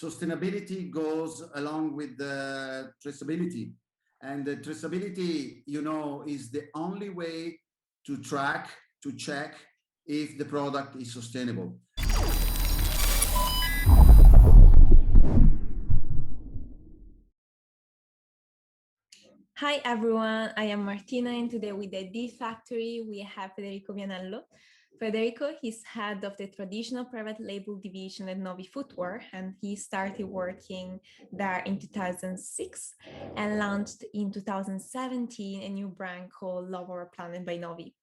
sustainability goes along with the traceability. And the traceability, is the only way to track, to check if the product is sustainable. Hi everyone, I am Martina and today with the D Factory we have Federico Vianello. Federico is head of the traditional private label division at Novi Footwear, and he started working there in 2006 and launched in 2017 a new brand called Love Our Planet by Novi,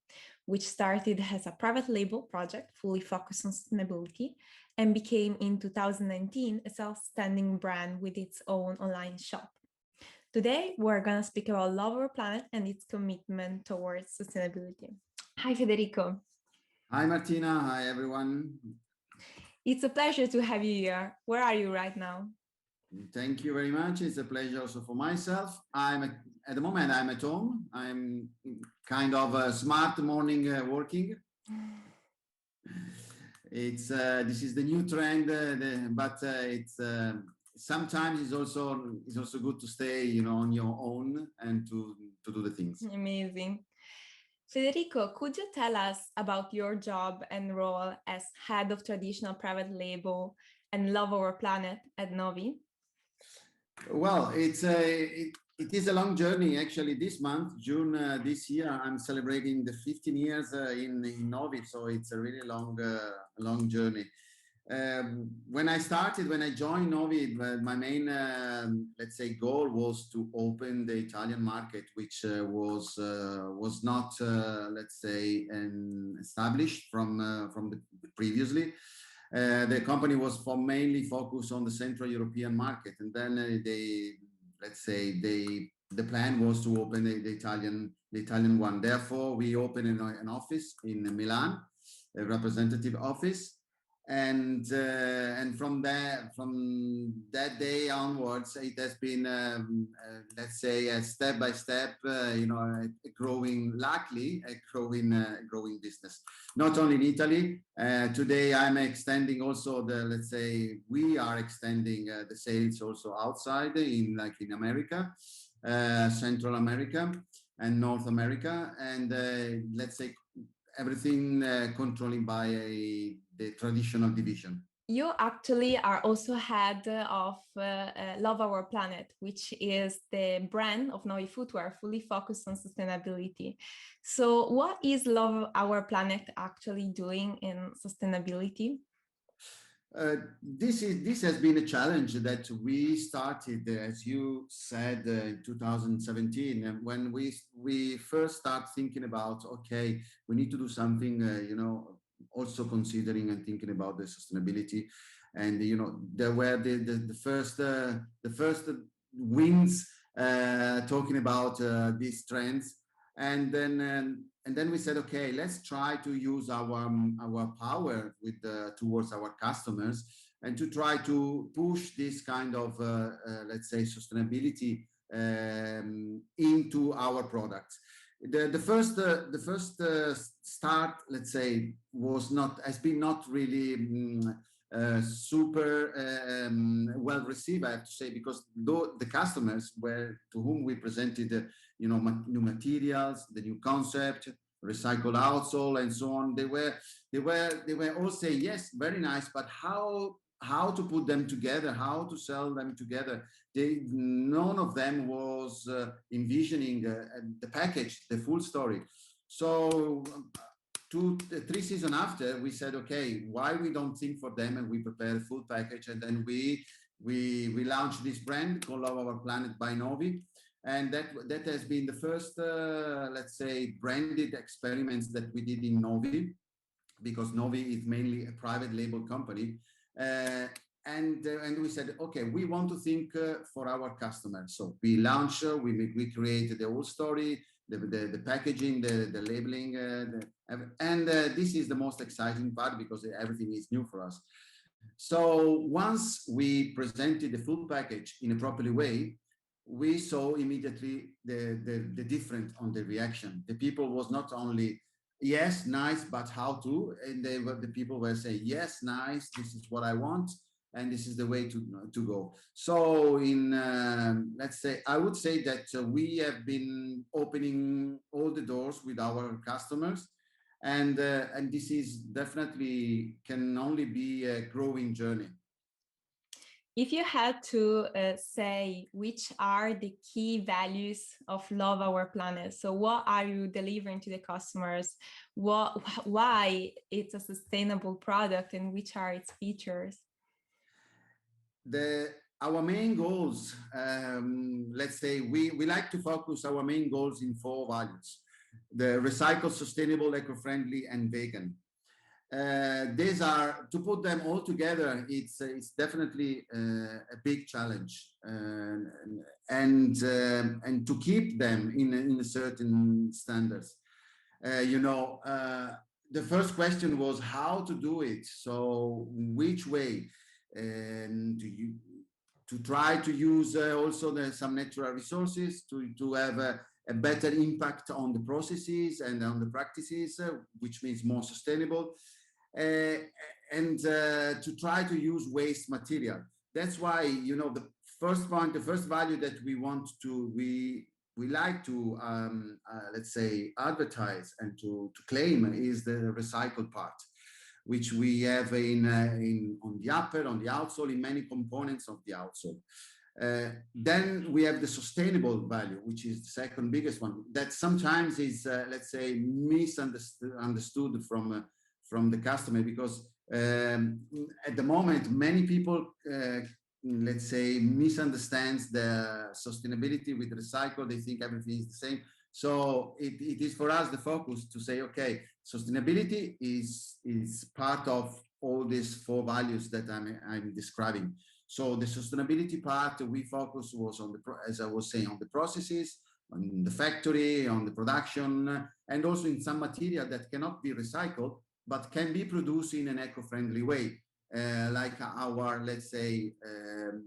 which started as a private label project fully focused on sustainability and became in 2019 a self-standing brand with its own online shop. Today, we're going to speak about Love Our Planet and its commitment towards sustainability. Hi, Federico. Hi, Martina. Hi, everyone. It's a pleasure to have you here. Where are you right now? Thank you very much. It's a pleasure also for myself. At the moment, I'm at home. I'm kind of a smart morning working. This is the new trend, but it's sometimes it's also good to stay, on your own and to do the things. Amazing. Federico, could you tell us about your job and role as head of traditional private label and Love Our Planet at Novi? Well, it is a long journey. Actually, this month, June this year, I'm celebrating the 15 years in Novi, so it's a really long journey. When I joined Novi, my main, let's say, goal was to open the Italian market, which was not, let's say, established from the previously. The company was mainly focused on the Central European market, and then the plan was to open the Italian one. Therefore, we opened an office in Milan, a representative office. And from that day onwards, it has been, let's say, a step by step, a growing business. Not only in Italy. Today, I'm extending also we are extending the sales also outside in America, Central America, and North America, and let's say everything controlling by the traditional division. You actually are also head of Love Our Planet, which is the brand of Novi Footwear fully focused on sustainability. So what is Love Our Planet actually doing in sustainability? This has been a challenge that we started, as you said, in 2017, and when we first start thinking about, okay, we need to do something, also considering and thinking about the sustainability, and there were the first wins talking about these trends, and then we said, okay, let's try to use our power towards our customers and to try to push this kind of let's say sustainability into our products. The first start, let's say, has been not really super well received, I have to say, because the customers to whom we presented new materials, the new concept, recycled outsole, and so on, they were all saying, yes, very nice, but how to put them together, how to sell them together. None of them was envisioning the package, the full story. So 2-3 seasons after, we said, okay, why we don't think for them, and we prepare a full package, and then we launched this brand called Love Our Planet by Novi, and that has been the first, let's say, branded experiments that we did in Novi, because Novi is mainly a private label company, and we said, okay, we want to think for our customers. So we launched, we created the whole story, the packaging, the labeling, and this is the most exciting part because everything is new for us. So once we presented the full package in a properly way, we saw immediately the difference on the reaction. The people was not only, yes, nice, but how to, and the people were saying, yes, nice, this is what I want, and this is the way to go. So in let's say, I would say that we have been opening all the doors with our customers, and this is definitely can only be a growing journey. If you had to say which are the key values of Love Our Planet, so what are you delivering to the customers? Why it's a sustainable product, and which are its features? Our main goals, let's say, we like to focus our main goals in 4 values: the recycled, sustainable, eco-friendly, and vegan. These are, to put them all together, it's definitely a big challenge, and to keep them in a certain standards. The first question was how to do it. So which way, and to try to use also some natural resources to have a better impact on the processes and on the practices, which means more sustainable, and to try to use waste material. That's why, the first point, the first value that we like to let's say advertise and to claim is the recycled part, which we have on the upper, on the outsole, in many components of the outsole. Then we have the sustainable value, which is the second biggest one, that sometimes is, let's say, misunderstood from the customer, because at the moment, many people, let's say, misunderstands the sustainability with recycle. They think everything is the same. So it is for us the focus to say, okay, sustainability is part of all these 4 values that I'm describing. So the sustainability part, we focus was on as I was saying, on the processes, on the factory, on the production, and also in some material that cannot be recycled, but can be produced in an eco-friendly way, like our, let's say,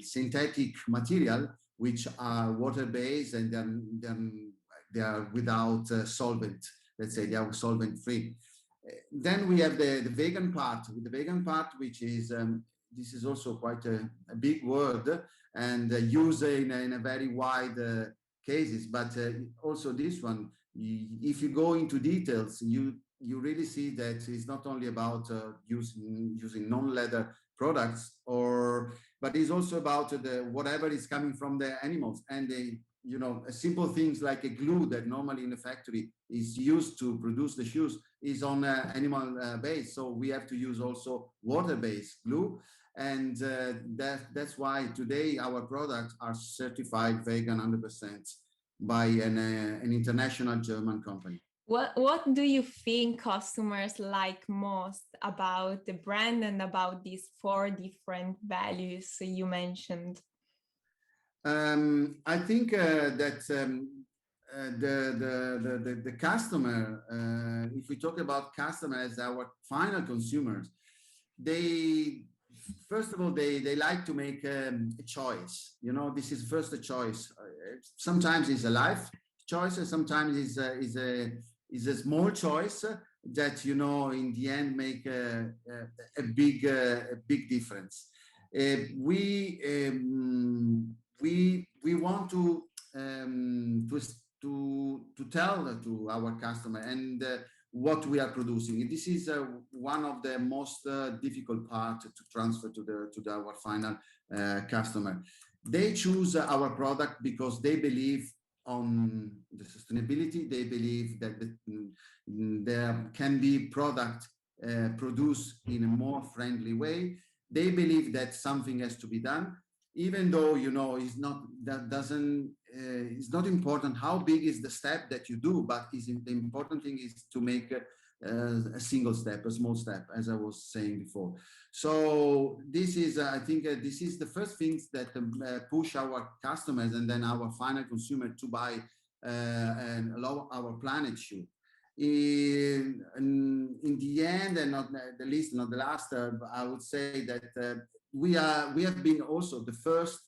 synthetic material, which are water-based, and then they are without solvent. Let's say they are solvent-free. Then we have the vegan part. The vegan part, which is this is also quite a big word, and used in a very wide cases. But also this one, if you go into details, you really see that it's not only about using non-leather products, but it's also about whatever is coming from the animals, and simple things like a glue that normally in a factory is used to produce the shoes is on animal base. So we have to use also water-based glue, and that's why today our products are certified vegan 100% by an international German company. What do you think customers like most about the brand and about these 4 different values you mentioned? I think that the customer, if we talk about customers, our final consumers, first of all, they like to make a choice. This is first a choice. Sometimes it's a life choice, and sometimes is a small choice that in the end make a big difference. We want to tell to our customer and what we are producing. This is one of the most difficult part to transfer to our final customer. They choose our product because they believe on the sustainability. They believe that there can be product produced in a more friendly way. They believe that something has to be done, even though it's not it's not important how big is the step that you do, but the important thing is to make a single step, a small step, as I was saying before. So this is, I think, this is the first things that push our customers and then our final consumer to buy and allow our planet shoe. In the end, and not the least, not the last, I would say that we have been also the first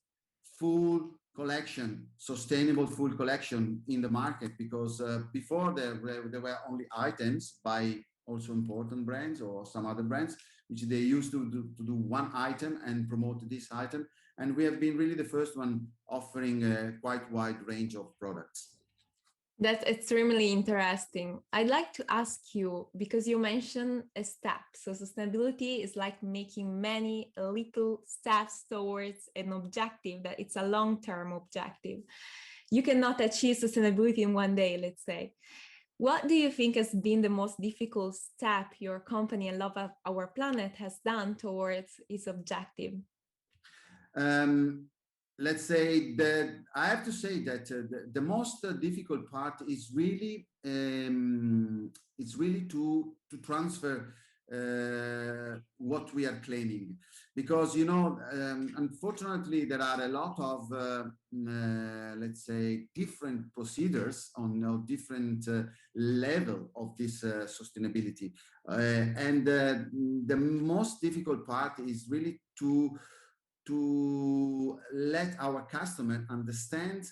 full collection, sustainable full collection in the market, because before there were only items by also important brands or some other brands, which they used to do one item and promote this item. And we have been really the first one offering a quite wide range of products. That's extremely interesting. I'd like to ask you, because you mentioned a step. So sustainability is like making many little steps towards an objective that it's a long-term objective. You cannot achieve sustainability in one day, let's say. What do you think has been the most difficult step your company and Love Our Planet has done towards its objective? Let's say that I have to say that the most difficult part is really it's really to transfer what we are claiming, because unfortunately there are a lot of let's say different procedures on different level of this sustainability, and the most difficult part is really to let our customer understand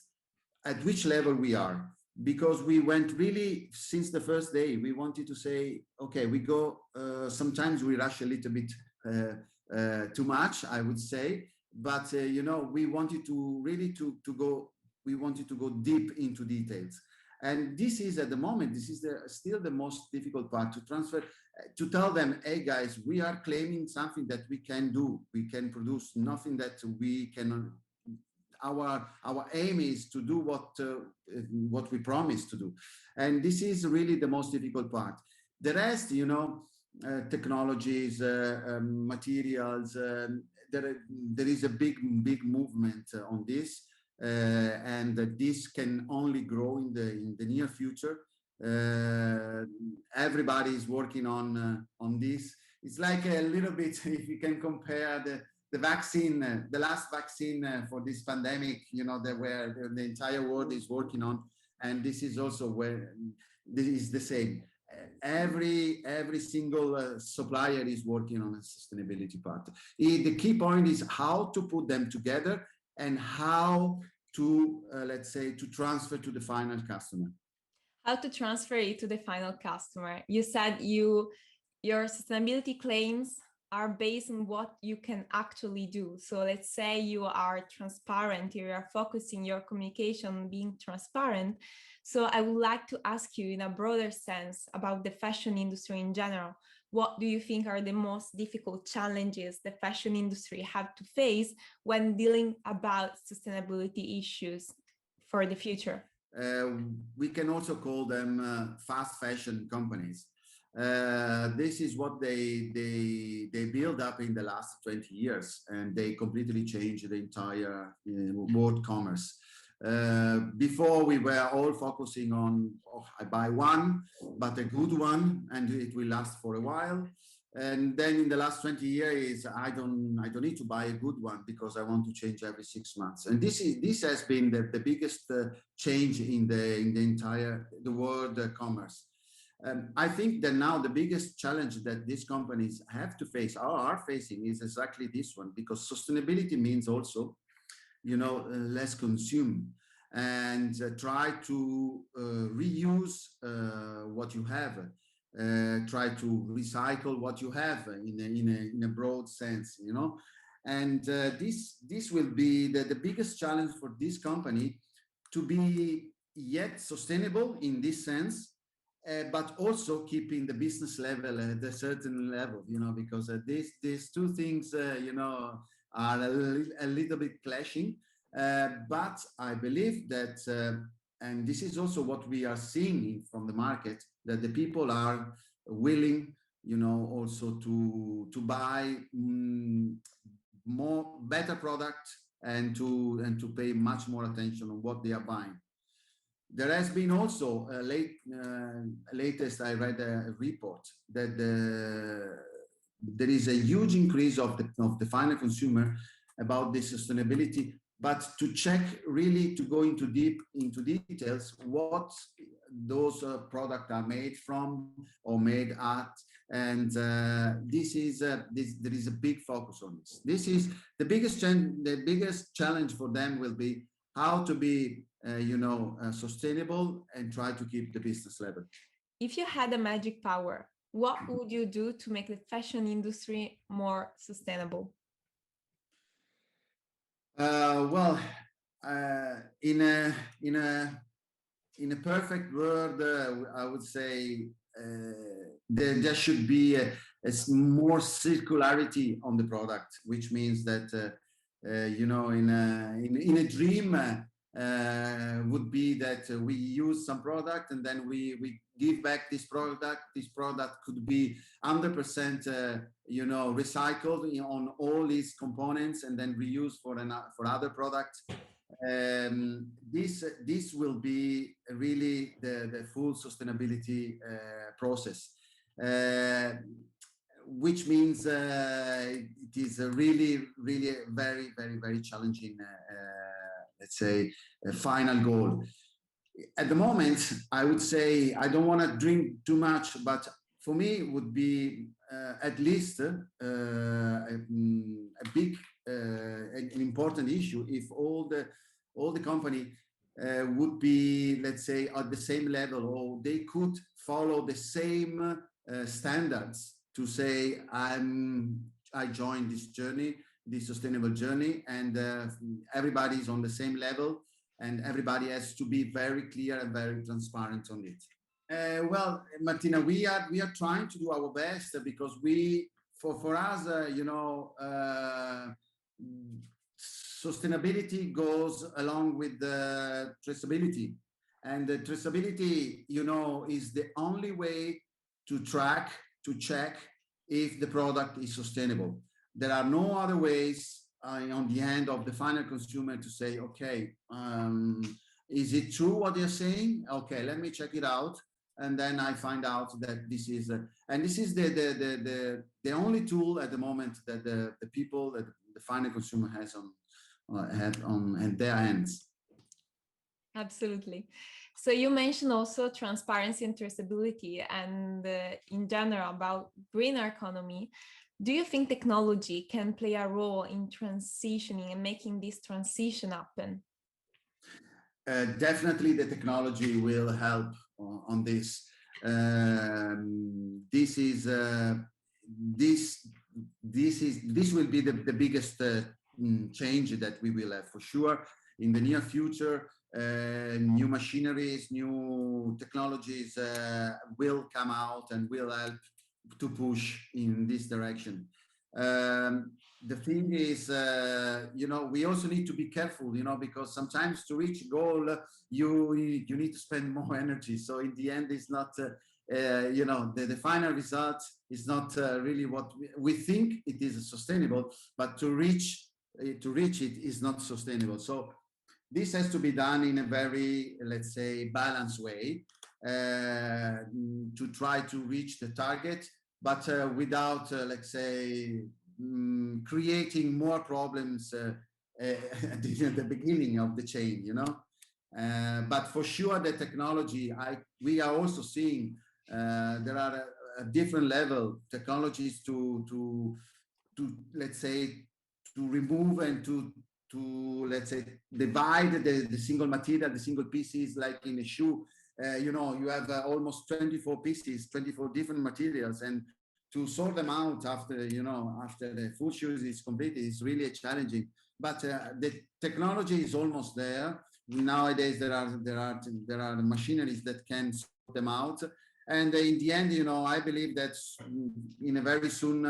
at which level we are, because we went really since the first day. We wanted to say, okay, we go sometimes we rush a little bit too much, I would say, but we wanted to really to go, we wanted to go deep into details. And this is at the moment, this is still the most difficult part, to transfer, to tell them, hey guys, we are claiming something that we can do, we can produce, nothing that we cannot. Our aim is to do what we promise to do, and this is really the most difficult part. The rest, technologies, materials, there is a big movement on this. And this can only grow in the near future. Everybody is working on this. It's like a little bit, if you can compare the vaccine, the last vaccine for this pandemic, where the entire world is working on, and this is also where this is the same. Every single supplier is working on a sustainability part. The key point is how to put them together and how to, let's say, to transfer to the final customer. How to transfer it to the final customer. You said your sustainability claims are based on what you can actually do. So let's say you are transparent, you are focusing your communication on being transparent. So I would like to ask you in a broader sense about the fashion industry in general. What do you think are the most difficult challenges the fashion industry have to face when dealing about sustainability issues for the future? We can also call them fast fashion companies. This is what they build up in the last 20 years, and they completely changed the entire world commerce. Before we were all focusing on, I buy one, but a good one, and it will last for a while. And then in the last 20 years, I don't need to buy a good one because I want to change every 6 months. And this has been the biggest change in the world commerce. I think that now the biggest challenge that these companies have to face, or are facing, is exactly this one, because sustainability means also, less consume, and try to reuse what you have, try to recycle what you have in a broad sense, and this will be the biggest challenge for this company, to be yet sustainable in this sense, but also keeping the business level at a certain level, because these two things, are a little bit clashing. But I believe that, and this is also what we are seeing from the market, that the people are willing, also to buy better product, and to pay much more attention on what they are buying. There has been also latest, I read a report that there is a huge increase of the final consumer about this sustainability, but to check, really to go into details what those products are made from or made at, and there is a big focus on this. This is the biggest challenge for them will be how to be sustainable and try to keep the business level. If you had a magic power, what would you do to make the fashion industry more sustainable? Well, in a perfect world, I would say there should be more circularity on the product, which means that you know, in a dream would be that we use some product and then we give back this product. This product could be 100% you know, recycled on all these components and then reused for other products. This will be really the full sustainability process, which means it is a really very challenging let's say a final goal. At the moment, I would say I don't want to drink too much, but for me it would be at least a big an important issue if all the company would be, let's say, at the same level, or they could follow the same standards to say I joined this journey, this sustainable journey, and everybody's on the same level, and everybody has to be very clear and very transparent on it. Well, Martina, we are trying to do our best because for us, you know, sustainability goes along with the traceability, and the traceability, you know, is the only way to track, to check if the product is sustainable. There are no other ways on the end of the final consumer to say, okay, is it true what you're saying? Okay, let me check it out. And then I find out that this is, and this is the only tool at the moment that the people, that the final consumer has on their hands. Absolutely. So you mentioned also transparency and traceability, and in general about greener economy. Do you think technology can play a role in transitioning and making this transition happen? Definitely, the technology will help on this. This will be the biggest change that we will have for sure in the near future. New machineries, new technologies will come out and will help to push in this direction. The thing is, you know, we also need to be careful, you know, because sometimes to reach a goal, you need to spend more energy. So in the end, it's not, you know, the final result is not really what we think it is sustainable, but to reach it is not sustainable. So this has to be done in a very, let's say, balanced way to try to reach the target, but without, let's say, creating more problems at the beginning of the chain, you know. But for sure, the technology, we are also seeing there are a different level technologies to let's say, to remove and to let's say divide the single material, the single pieces, like in a shoe. You know, you have almost 24 pieces, 24 different materials, and to sort them out after, you know, after the full shoes is completed is really challenging. But the technology is almost there. Nowadays there are machineries that can sort them out, and in the end, you know, I believe that in a very soon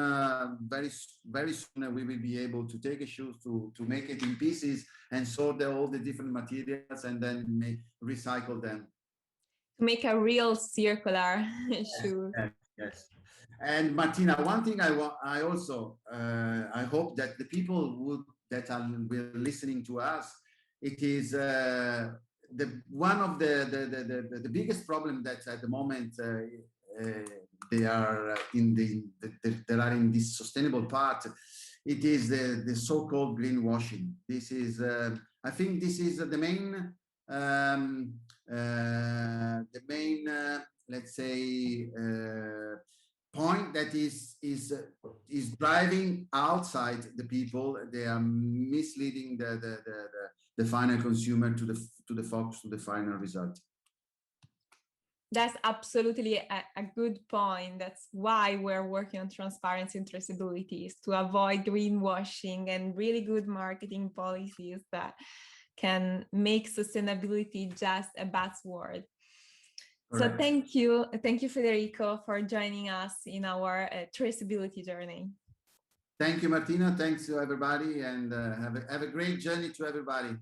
we will be able to take a shoe to make it in pieces and sort all the different materials and then recycle them. Make a real circular shoe. Yes. And Martina, one thing I also I hope that the people that are listening to us, it is one of the biggest problem that at the moment they are in this sustainable part. It is the so-called greenwashing. This is I think this is the main let's say point that is driving outside the people. They are misleading the final consumer to the focus, to the final result. That's absolutely a good point. That's why we're working on transparency and traceability, is to avoid greenwashing and really good marketing policies that can make sustainability just a buzzword. So Correct. thank you, Federico, for joining us in our traceability journey. Thank you, Martina. Thanks to everybody, and have a great journey to everybody.